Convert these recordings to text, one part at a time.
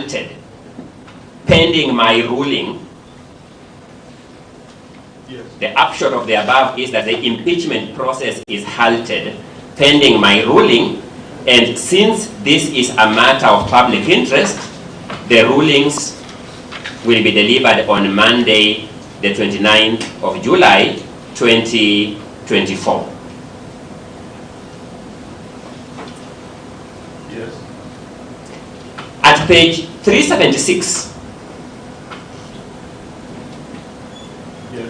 halted pending my ruling. Yes. The upshot of the above is that the impeachment process is halted pending my ruling, and since this is a matter of public interest, the rulings will be delivered on Monday, the 29th of July, 2024. Yes. At page 376 Yes.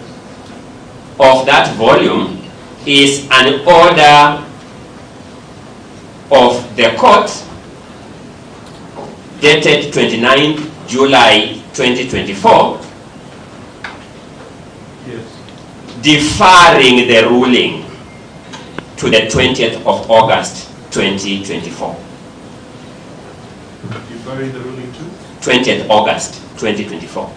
of that volume is an order of the court dated 29th July 2024, Yes. deferring the ruling to the 20th of August 2024. Deferring the ruling to? 20th August 2024.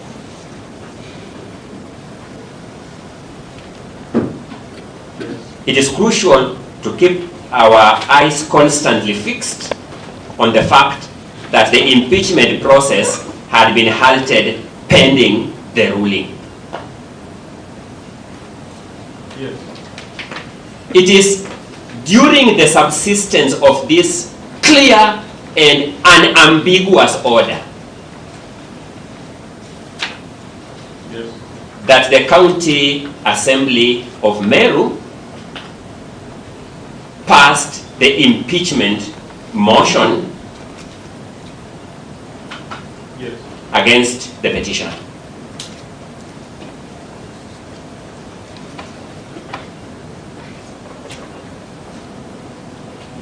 Yes. It is crucial to keep our eyes constantly fixed on the fact that the impeachment process had been halted pending the ruling. Yes. It is during the subsistence of this clear and unambiguous order Yes. that the County Assembly of Meru passed the impeachment motion Yes. against the petitioner.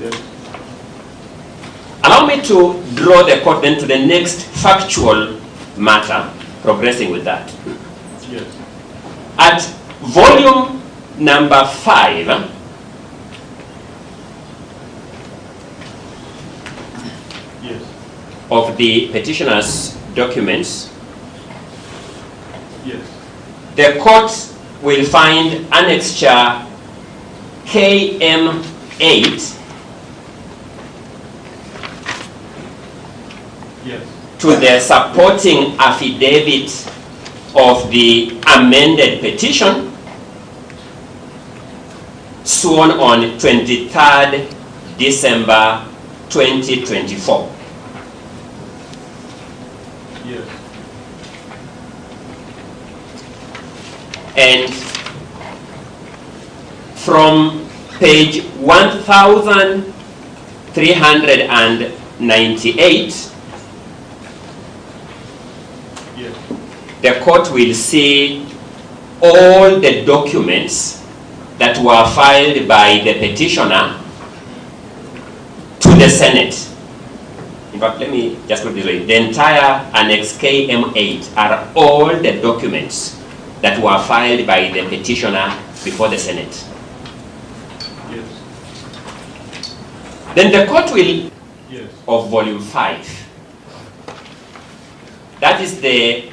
Yes. Allow me to draw the court then to the next factual matter, progressing with that. Yes. At volume number 5, Yes. of the petitioner's documents, Yes. the court will find annexure KM8 Yes. to the supporting affidavit of the amended petition sworn on 23rd December 2024. Yes. And from page 1398, Yes. the court will see all the documents that were filed by the petitioner to the Senate. In fact, let me just put it this way. The entire Annex KM8 are all the documents that were filed by the petitioner before the Senate. Yes. Then the court will, Yes. of volume 5, that is the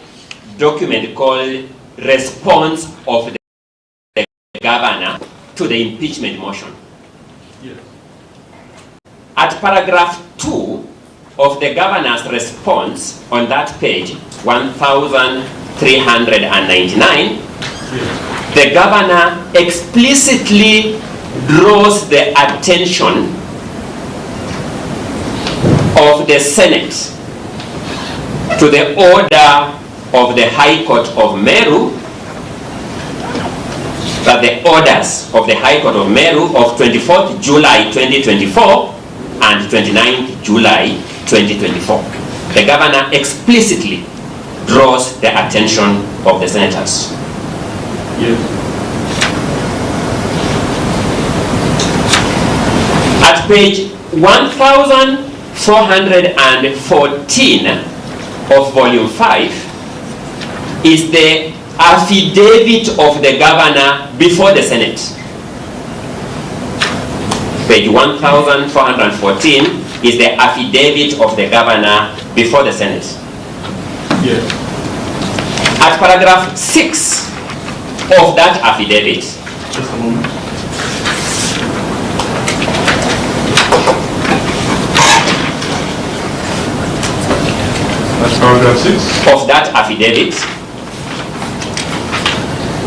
document called Response of the Governor to the Impeachment Motion. Yes. At paragraph 2 of the governor's response on that page, 1399, Yes. the governor explicitly draws the attention of the Senate to the order of the High Court of Meru, that the orders of the High Court of Meru of 24th July 2024 and 29th July 2024. The governor explicitly draws the attention of the senators. Yes. At page 1414 of volume 5 is the affidavit of the governor before the Senate. Page 1414 is the affidavit of the governor before the Senate. Yes. At paragraph 6 of that affidavit, Just a moment. That's paragraph 6. of that affidavit,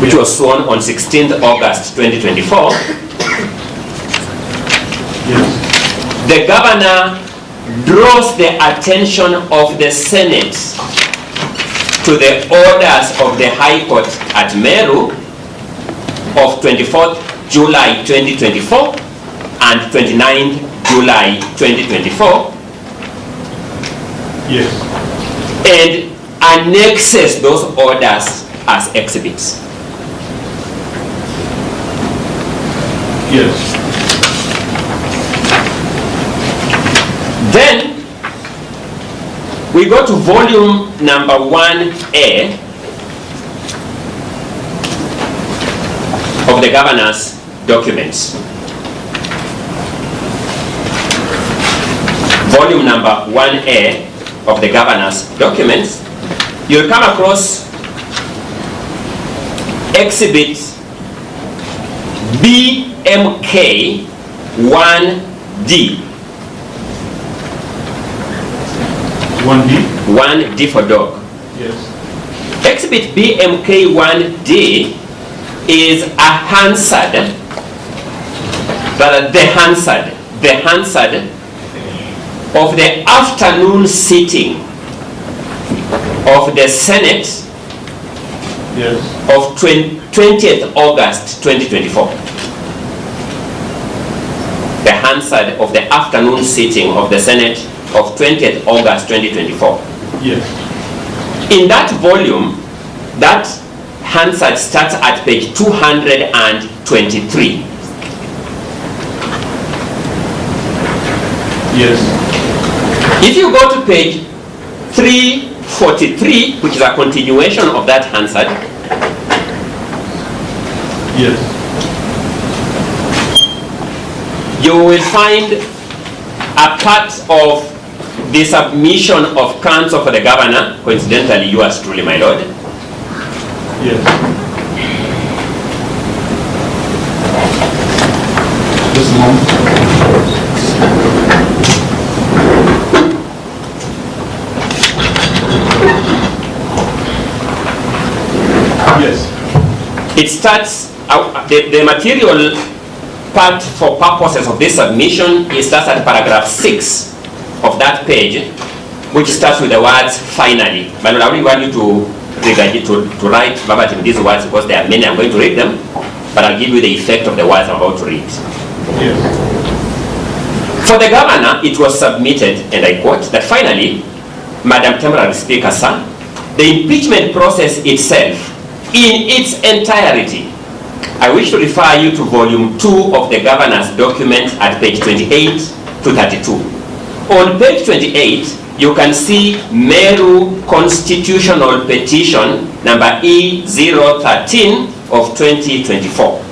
which was sworn on 16th August 2024, Yes. the governor draws the attention of the Senate to the orders of the High Court at Meru of 24th July 2024 and 29th July 2024, Yes. and annexes those orders as exhibits. Yes. Then we go to volume number 1A of the governor's documents. Volume number 1A of the governor's documents, you'll come across exhibit BMK 1D. 1D. 1D for dog. Yes. Exhibit BMK 1D is a Hansard, the Hansard of the afternoon sitting of the Senate Yes. of 20th August 2024. The Hansard of the afternoon sitting of the Senate of 20th August 2024. Yes. In that volume, that Hansard starts at page 223. Yes. If you go to page 343, which is a continuation of that Hansard, Yes. you will find a part of the submission of counsel for the governor, coincidentally yours truly, my lord. Yes. Just a moment. Yes. It starts, the material part for purposes of this submission, it starts at paragraph 6 of that page, which starts with the words finally. But I only want you to write verbatim these words because there are many. I'm going to read them, but I'll give you the effect of the words I'm about to read. Yes. For the governor, it was submitted, and I quote, that finally, Madam Temporary Speaker, sir, the impeachment process itself, in its entirety, I wish to refer you to volume 2 of the governor's document at page 28 to 32. On page 28, you can see Meru Constitutional Petition number E013 of 2024.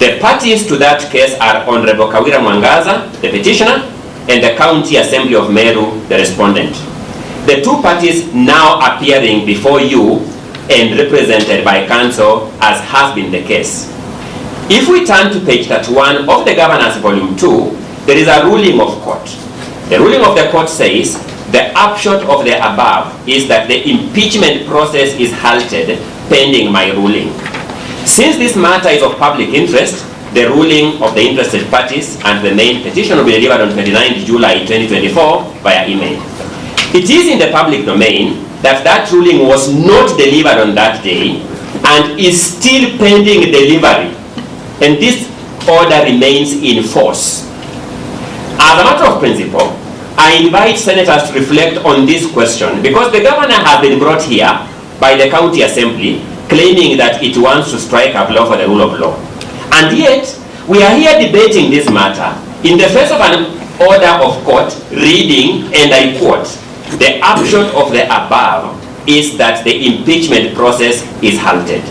The parties to that case are Honorable Kawira, the petitioner, and the County Assembly of Meru, the respondent. The two parties now appearing before you and represented by counsel, as has been the case. If we turn to page 31 of the governor's volume 2, there is a ruling of court. The ruling of the court says the upshot of the above is that the impeachment process is halted pending my ruling. Since this matter is of public interest, the ruling of the interested parties and the main petition will be delivered on 29th July 2024 via email. It is in the public domain that ruling was not delivered on that day and is still pending delivery, and this order remains in force. As a matter of principle, I invite senators to reflect on this question because the governor has been brought here by the county assembly claiming that it wants to strike a blow for the rule of law. And yet, we are here debating this matter in the face of an order of court reading, and I quote, the upshot of the above is that the impeachment process is halted.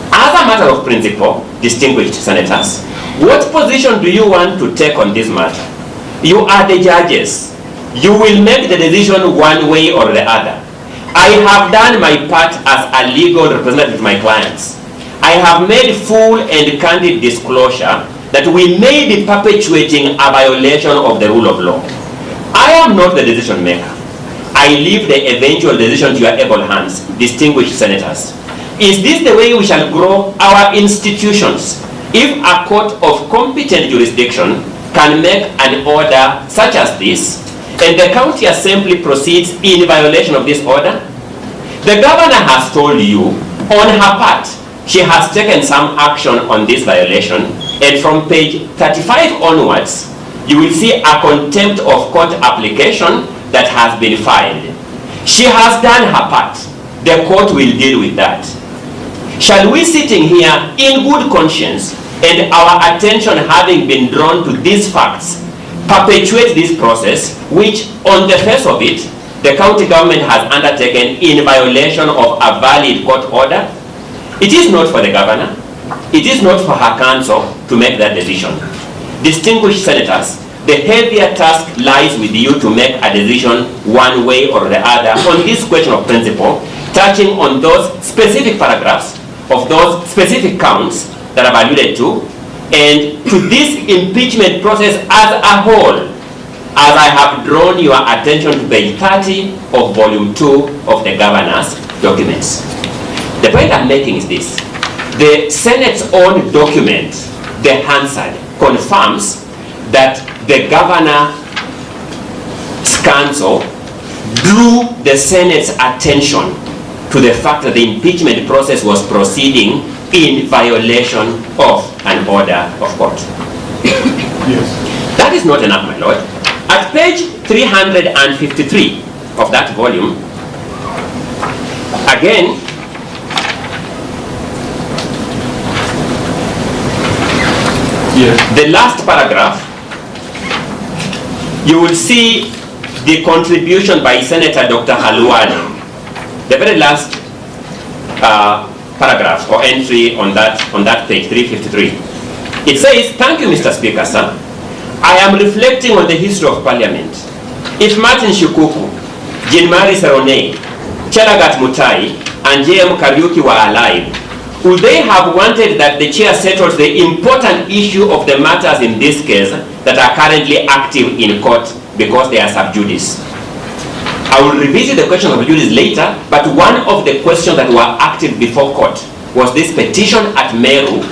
As a matter of principle, distinguished senators, what position do you want to take on this matter? You are the judges. You will make the decision one way or the other. I have done my part as a legal representative to my clients. I have made full and candid disclosure that we may be perpetuating a violation of the rule of law. I am not the decision maker. I leave the eventual decision to your able hands, distinguished senators. Is this the way we shall grow our institutions? If a court of competent jurisdiction can make an order such as this, and the county assembly proceeds in violation of this order, the governor has told you, on her part, she has taken some action on this violation, and from page 35 onwards, you will see a contempt of court application that has been filed. She has done her part. The court will deal with that. Shall we, sitting here in good conscience and our attention having been drawn to these facts, perpetuate this process which, on the face of it, the county government has undertaken in violation of a valid court order? It is not for the governor, it is not for her counsel to make that decision. Distinguished senators, the heavier task lies with you to make a decision one way or the other on this question of principle, touching on those specific paragraphs of those specific counts that I've alluded to, and to this impeachment process as a whole, as I have drawn your attention to page 30 of volume 2 of the governor's documents. The point I'm making is this. The Senate's own document, the Hansard, confirms that the governor's counsel drew the Senate's attention to the fact that the impeachment process was proceeding in violation of an order of court. Yes. That is not enough, my lord. At page 353 of that volume, again, yes, the last paragraph, you will see the contribution by Senator Dr. Halwani. The very last paragraph or entry on that page 353. It says, "Thank you, Mr. Speaker, sir. I am reflecting on the history of Parliament. If Martin Shikuku, Jean-Marie Seroney, Chelagat Mutai, and J.M. Kariuki were alive, would they have wanted that the chair settles the important issue of the matters in this case that are currently active in court because they are sub judice?" I will revisit the question of sub judice later, but one of the questions that were active before court was this petition at Meru,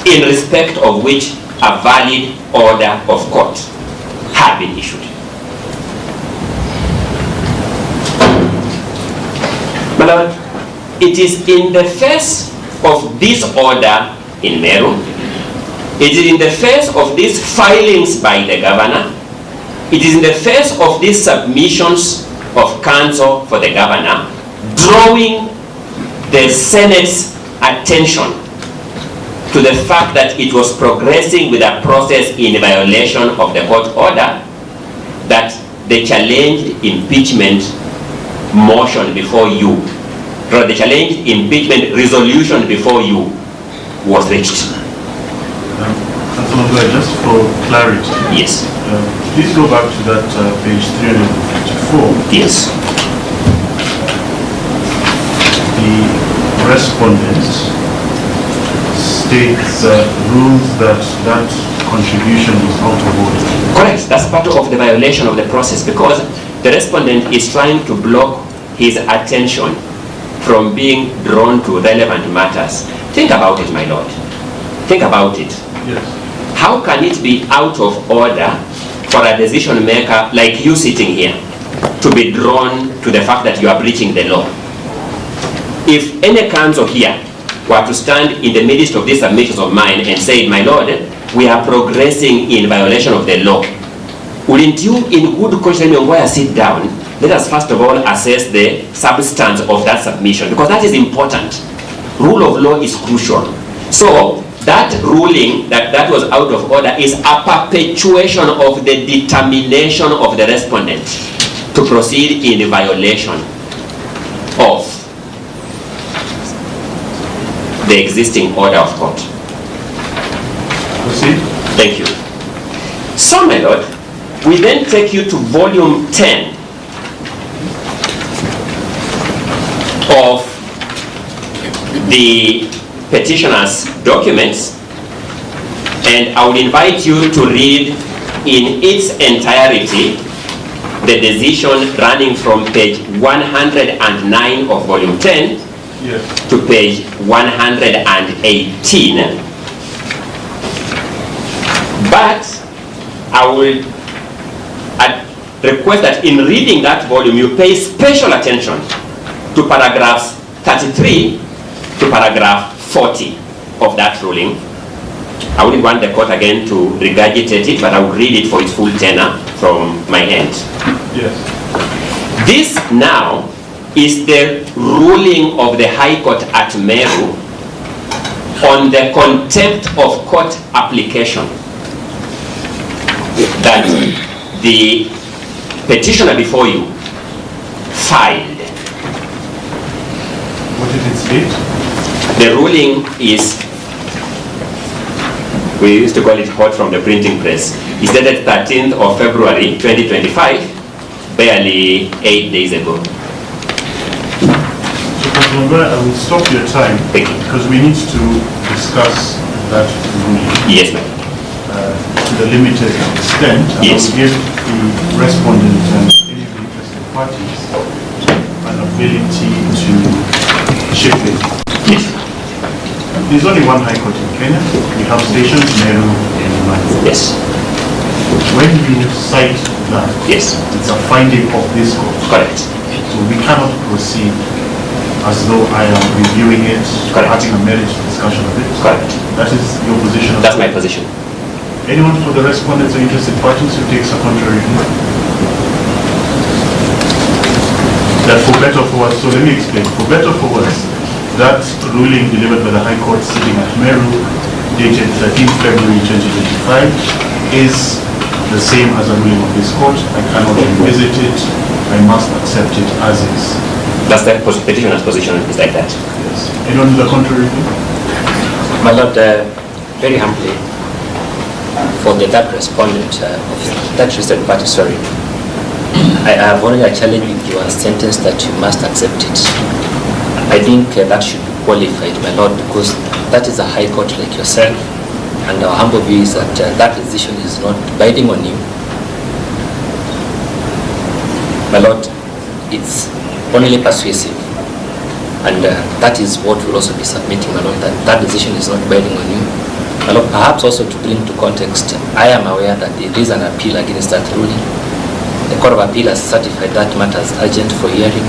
in respect of which a valid order of court had been issued. My lord, it is in the face of this order in Meru, it is in the face of these filings by the governor, it is in the face of these submissions of counsel for the governor, drawing the Senate's attention to the fact that it was progressing with a process in violation of the court order, that the challenged impeachment motion before you, or the challenged impeachment resolution before you, was reached. Ongoya, just for clarity. Yes. Please go back to that page 354. Yes. The respondents states rules that contribution was out of order. Correct. That's part of the violation of the process, because the respondent is trying to block his attention from being drawn to relevant matters. Think about it, my lord. Think about it. Yes. How can it be out of order for a decision maker like you sitting here to be drawn to the fact that you are breaching the law? If any counsel here were to stand in the midst of these submissions of mine and say, my lord, we are progressing in violation of the law, wouldn't you, in good conscience, Ongoya, sit down? Let us first of all assess the substance of that submission, because that is important. Rule of law is crucial. So that ruling that was out of order is a perpetuation of the determination of the respondent to proceed in violation of the existing order of court. Proceed. Thank you. So, my lord, we then take you to volume 10 of the petitioner's documents, and I would invite you to read in its entirety the decision running from page 109 of volume 10 to page 118. But I will request that in reading that volume, you pay special attention to paragraphs 33 to paragraph 40 of that ruling. I wouldn't want the court again to regurgitate it, but I will read it for its full tenor from my end. Yes. This now is the ruling of the High Court at Meru on the contempt of court application that the petitioner before you filed. What did it state? The ruling is, we used to call it hot from the printing press. It's dated 13th of February 2025, barely 8 days ago. So, Counsel Ongoya, I will stop your time because we need to discuss that ruling. Yes, ma'am. To the limited extent, and yes. I will give the respondent and any of the interested parties an ability to chip in. Yes. There's only one High Court in Kenya. We have stations, Meru and Impeachment. Yes. When you cite that, yes, it's a finding of this court. Correct. So we cannot proceed as though I am reviewing it, having a merit discussion of it. Correct. That is your position. That's my position. Anyone for the respondents or interested parties who takes a contrary view? That for better or for worse, so let me explain. For better or for worse, that ruling delivered by the High Court sitting at Meru, dated 13th February 2025, is the same as a ruling of this court. I cannot revisit it. I must accept it as is. That's the petitioner's position, is like that. Yes. Anyone to the contrary view? My Lord, very humbly, for that respondent of that interested party, sorry, I have already challenged with your sentence that you must accept it. I think that should be qualified, my Lord, because that is a High Court like yourself, and our humble view is that that decision is not binding on you. My Lord, it's only persuasive, and that is what we'll also be submitting, my Lord, that decision is not binding on you. My Lord, perhaps also to bring to context, I am aware that there is an appeal against that ruling. The Court of Appeal has certified that matter as urgent for hearing,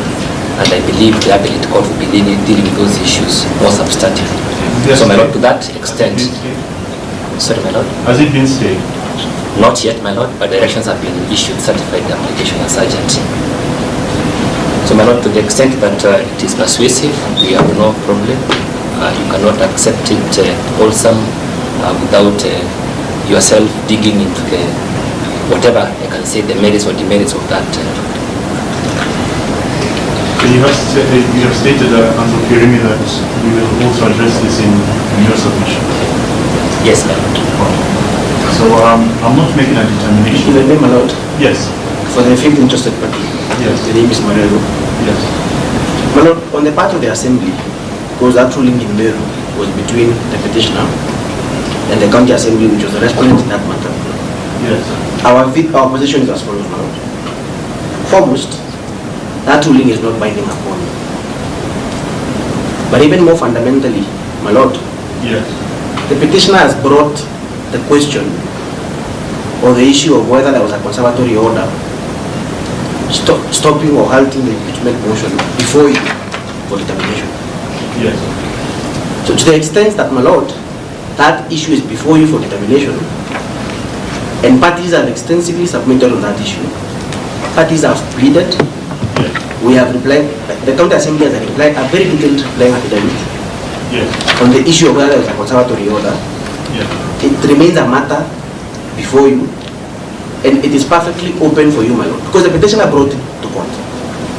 and I believe the appellate court will be dealing with those issues more substantively. Yes, so, my Lord, to that extent, sorry, my Lord? Has it been stayed? Not yet, my Lord, but directions have been issued, certified the application as urgent. So, my Lord, to the extent that it is persuasive, we have no problem. You cannot accept it wholesome without yourself digging into the whatever I can say the merits or demerits of that. You have stated, Counsel Kirimi, that we will also address this in your submission. Yes, my Lord. So I'm not making a determination. The name, my Lord? Yes. For the fifth interested party? Yes. The name is Meru. Yes. My Lord, on the part of the Assembly, because that ruling in Meru was between the petitioner and the County Assembly, which was the respondent in that matter. Yes. Our position is as follows, my Lord. Foremost, that ruling is not binding upon you. But even more fundamentally, my Lord, yes, the petitioner has brought the question or the issue of whether there was a conservatory order stopping or halting the impeachment motion before you for determination. yes. So to the extent that, my Lord, that issue is before you for determination, and parties have extensively submitted on that issue, parties have pleaded, Yes. we have replied, the County Assembly has replied, a very detailed reply affidavit Yes. on the issue of whether there was a conservatory order. Yes. It remains a matter before you, and it is perfectly open for you, my Lord, because the petitioner brought it to court.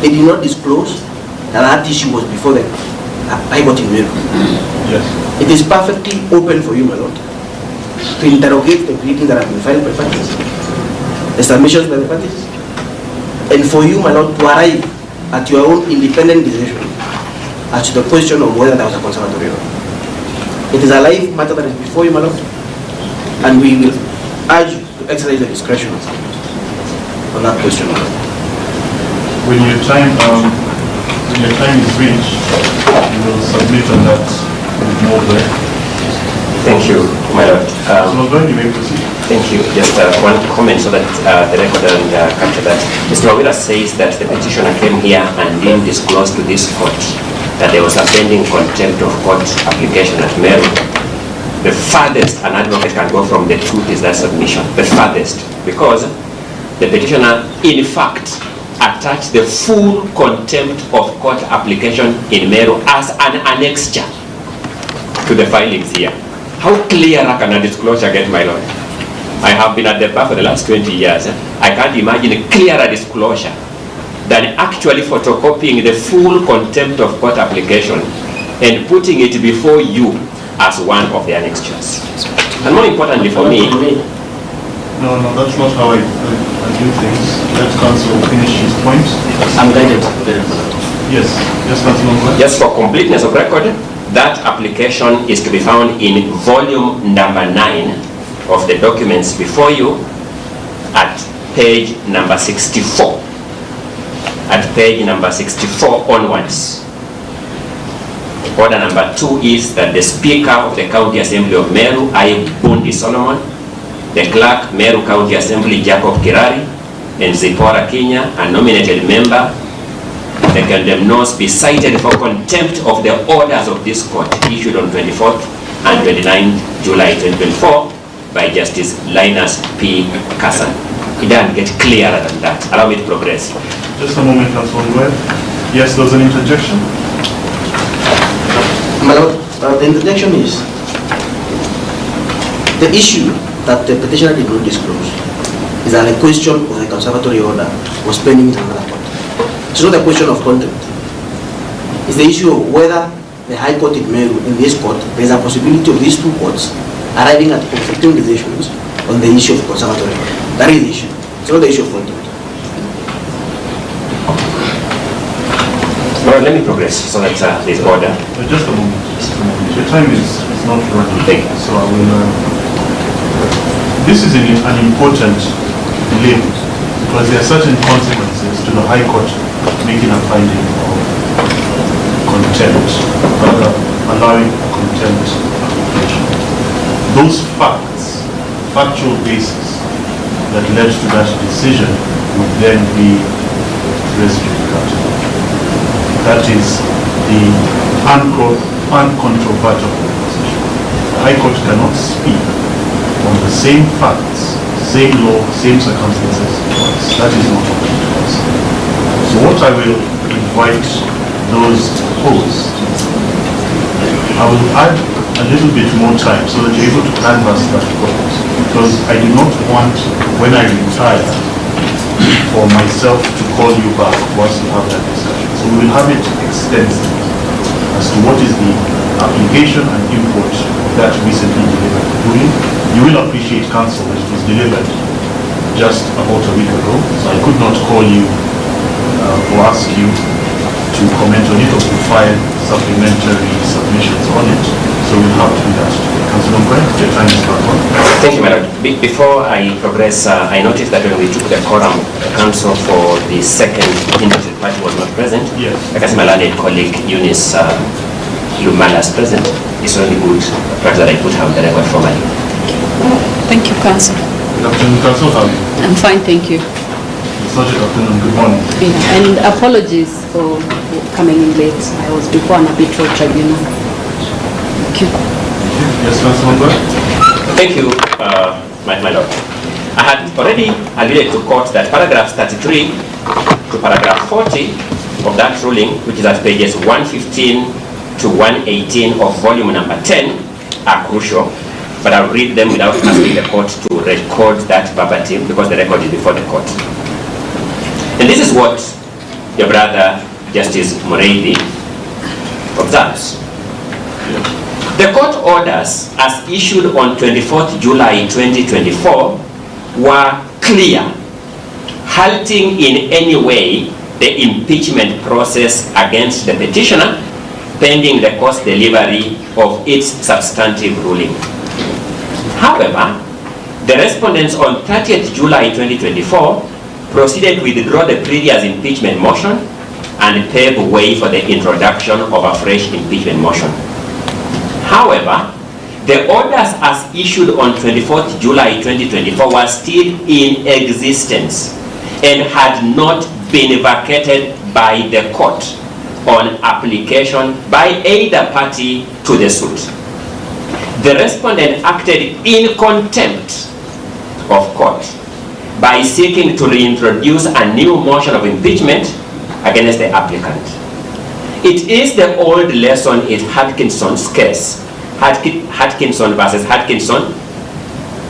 They did not disclose that that issue was before the High Court in Meru. Yes. It is perfectly open for you, my Lord, to interrogate the pleadings that have been filed by parties, the submissions by the parties, and for you, my Lord, to arrive at your own independent decision as to the question of whether there was a conservatory order. It is a live matter that is before you, my Lord, and we will urge you to exercise the discretion on that question, my Lord. when your time is reached, you will submit on that with more breath. Thank you, my lord. Ongoya, you may proceed. Thank you. Just one comment so that the record doesn't capture that. Mr. Kawira says that the petitioner came here and didn't disclose to this court that there was a pending contempt of court application at Meru. The farthest an advocate can go from the truth is that submission. The farthest. Because the petitioner, in fact, attached the full contempt of court application in Meru as an annexure to the filings here. How clear can a disclosure get, my lord? I have been at the bar for the last 20 years. I can't imagine a clearer disclosure than actually photocopying the full contempt of court application and putting it before you as one of the annexures. And more importantly for me, No, that's not how I do things. Let Counsel finish his point. I'm guided. Yes, Counsel Ongoya. just for completeness of record, that application is to be found in volume number 9 of the documents before you at page number 64. At page number 64 onwards. Order number 2 is that the Speaker of the County Assembly of Meru, I. Bundi Solomon, the Clerk, Meru County Assembly, Jacob Kirari, and Zipporah Kenya, a nominated member, the condemned be cited for contempt of the orders of this court issued on 24th and 29th July 2024 by Justice Linus P. Kassan. It doesn't get clearer than that. Allow me to progress. Just a moment, Counsel Ongoya. Yes, there's an interjection. My lord, the interjection is the issue that the petitioner did not disclose is that a question of the conservatory order was pending in another court. It's not a question of contempt. It's the issue of whether the High Court in Meru, in this court, there is a possibility of these two courts arriving at conflicting decisions on the issue of conservatory order. That is the issue. It's not the issue of contempt. Well, let me progress so that there's order. Just a moment. Your time is not running. Thank you. So I will. This is an important delay because there are certain consequences to the High Court making a finding of contempt, rather allowing contempt application. Those facts, factual basis that led to that decision would then be res judicata. That is the uncontrovertible position. The High Court cannot speak on the same facts, same law, same circumstances twice. That is not open to us. So what I will invite those opposed, I will add a little bit more time so that you're able to canvass that point. Because I do not want, when I retire, for myself to call you back once you have that discussion. So we will have it extensive as to what is the application and import of that recently delivered ruling. You will appreciate, Counsel, that it was delivered just about a week ago, so I could not call you or ask you to comment on it or to file supplementary submissions on it. So we'll have to do that. Counsel Ongoya, your time is back on. Thank you, my lord. Before I progress, I noticed that when we took the quorum, the counsel for the second interested party was not present. Yes. Because my learned colleague Eunice Lumala is present. It's only good perhaps that I put her on the record formally. Thank you, Counsel. Good afternoon, Counsel. How are you? I'm fine, thank you. It's not good afternoon, good morning. Yeah, and apologies for coming in late. I was before an arbitral tribunal. Thank you. Yes, Counsel Ongoya. Thank you, my lord. I had already alluded to court that paragraphs 33 to paragraph 40 of that ruling, which is at pages 115 to 118 of volume number 10, are crucial. But I'll read them without asking the court to record that verbatim because the record is before the court. And this is what your brother, Justice Mureithi, observes. The court orders as issued on 24th July 2024 were clear, halting in any way the impeachment process against the petitioner pending the court's delivery of its substantive ruling. However, the respondents on 30th July 2024 proceeded to withdraw the previous impeachment motion and pave way for the introduction of a fresh impeachment motion. However, the orders as issued on 24th July 2024 were still in existence and had not been vacated by the court on application by either party to the suit. The respondent acted in contempt of court by seeking to reintroduce a new motion of impeachment against the applicant. It is the old lesson in Hodkinson's case, Hodkinson versus Hodkinson,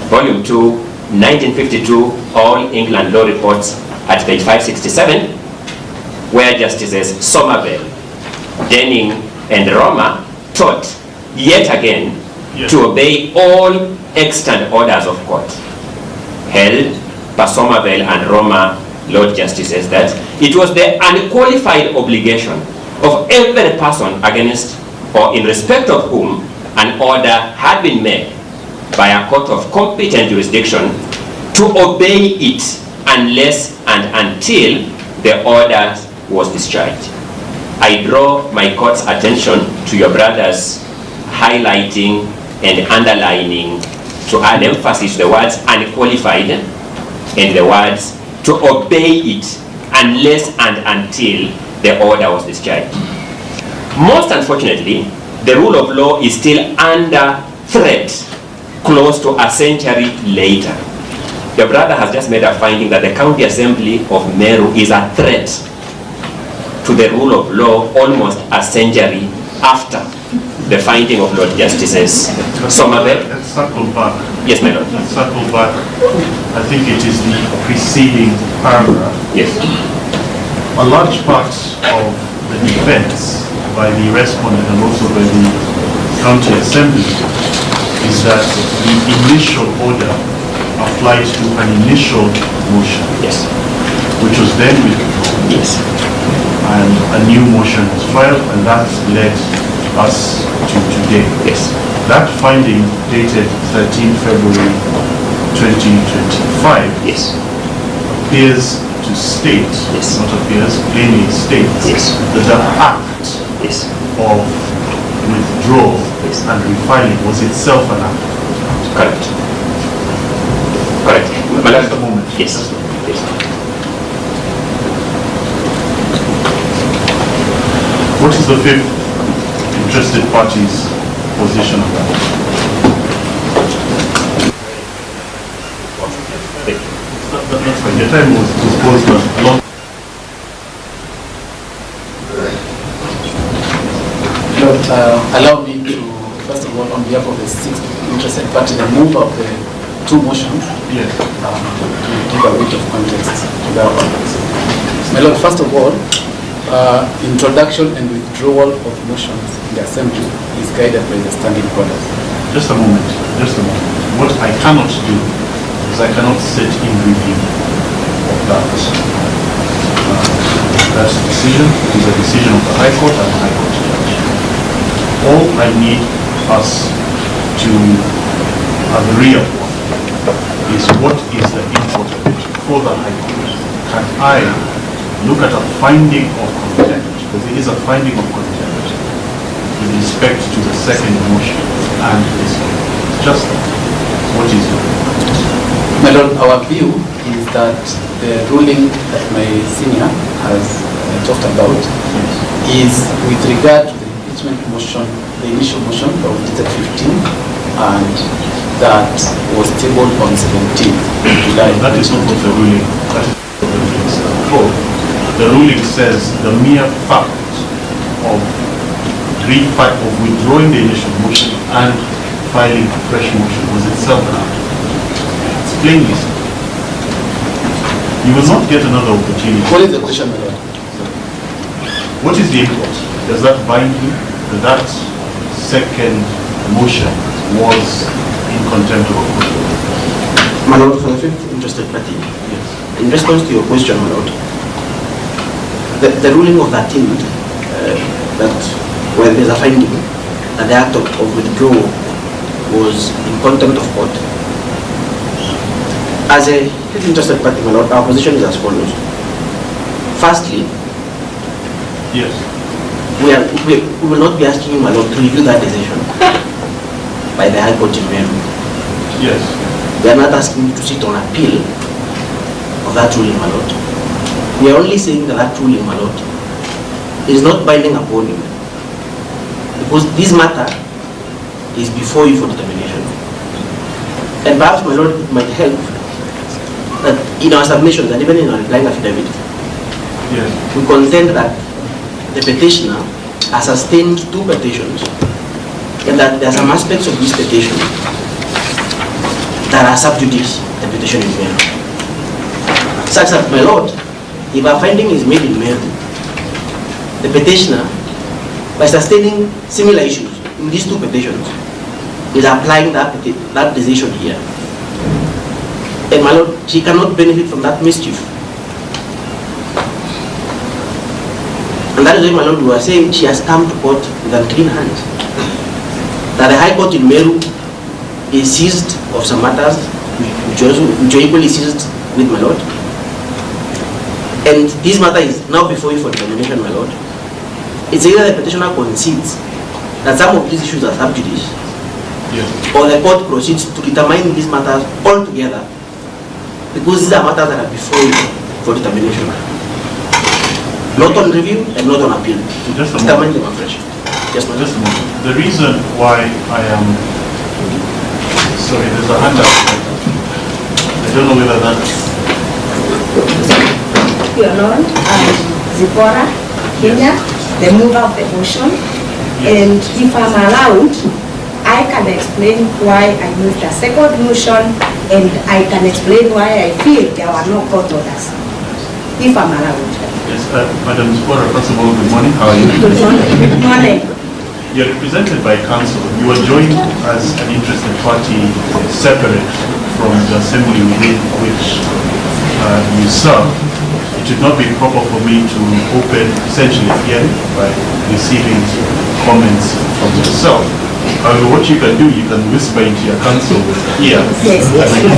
Volume 2, 1952, All England Law Reports at page 567, where Justices Somerville, Denning, and Roma taught yet again to obey all extant orders of court, held by Somerville and Roma Lord Justices that it was the unqualified obligation of every person against or in respect of whom an order had been made by a court of competent jurisdiction to obey it unless and until the order was discharged. I draw my court's attention to your brothers highlighting and underlining to add emphasis to the words unqualified and the words to obey it unless and until the order was discharged. Most unfortunately, the rule of law is still under threat close to a century later. Your brother has just made a finding that the County Assembly of Meru is a threat to the rule of law almost a century after the finding of Lord Justices Somerville. Let's circle back. Yes, my lord. Let's circle back. I think it is the preceding paragraph. Yes. A large part of the defense by the respondent and also by the County Assembly is that the initial order applied to an initial motion. Yes. Which was then withdrawn. Yes. And a new motion was filed, and that led us to today. Yes. That finding dated 13 February 2025 Yes. appears to state, Yes. not appears, plainly states Yes. that the act Yes. of withdrawal Yes. and refiling was itself an act. Correct. Correct. My lord. Just a moment. Yes. Just a moment. Yes. What is the fifth interested party's position on that? That's fine. Your time was posed a long. Lord, allow me to, first of all, on behalf of the sixth interested party, the move of the two motions, Yes. to give a bit of context to that one. My Lord, first of all, introduction and withdrawal of motions in the Assembly is guided by the standing orders. Just a moment. Just a moment. What I cannot do is I cannot sit in review of that. That's a decision. It is a decision of the High Court and the High Court judge. All I need us to agree upon is what is the import of it for the High Court. Can I look at a finding of contempt, because it is a finding of contempt, with respect to the second motion and this one? Just that. What is it? My Lord, our view is that the ruling that my senior has talked about is with regard to the impeachment motion, the initial motion that was dated 15, and that was tabled on 17th July. That is not what the ruling. That is what the ruling says. The ruling says the mere fact of withdrawing the initial motion and filing a fresh motion was itself an act. It's plainly said. You will not get another opportunity. What is the question, my Lord? What is the import? Does that bind you? That second motion was in contempt of court? My Lord, for the fifth interested party, Yes. in response to your question, my Lord, the ruling of 13th, that where there's a finding that the act of withdrawal was in contempt of court, as a interested party, my lord, our position is as follows. Firstly, Yes. we will not be asking you, my lord, to review that decision by the High Court in Meru. Yes. We are not asking you to sit on appeal of that ruling, my lord. We are only saying that that ruling, my lord, is not binding upon you. Because this matter is before you for determination. And perhaps, my lord, it might help that in our submissions and even in our replying affidavit, Yes. we contend that the petitioner has sustained 2 petitions and that there are some aspects of this petition that are sub judice, the petition in Meru. Such that, my lord, if a finding is made in Meru, the petitioner, by sustaining similar issues in these 2 petitions, is applying that decision here. And, my lord, she cannot benefit from that mischief. And that is why, my lord, we are saying she has come to court with unclean hands. That the High Court in Meru is seized of some matters which are equally seized with, my lord. And this matter is now before you for determination, my lord. It's either the petitioner concedes that some of these issues are sub judice, Yes. or the court proceeds to determine these matters altogether, because these are matters that are before you for determination. Not on review and not on appeal. Just a Determine moment. them afresh. Yes, madam. Just a moment. The reason why I am... Sorry, there's a hand up. I don't know whether that's... Your Lord, Zipporah, Kenya, the mover of the motion, and if I'm allowed, I can explain why I moved a second motion, and I can explain why I feel there were no court orders, if I'm allowed. Yes, Madam Zipporah, first of all, good morning. How are you? Good morning. Good morning. You're represented by counsel. You are joined as an interested party separate from the assembly within which you serve. It should not be proper for me to open essentially a hearing by receiving comments from yourself. However, what you can do, you can whisper into your counsel ear. Yes, yes.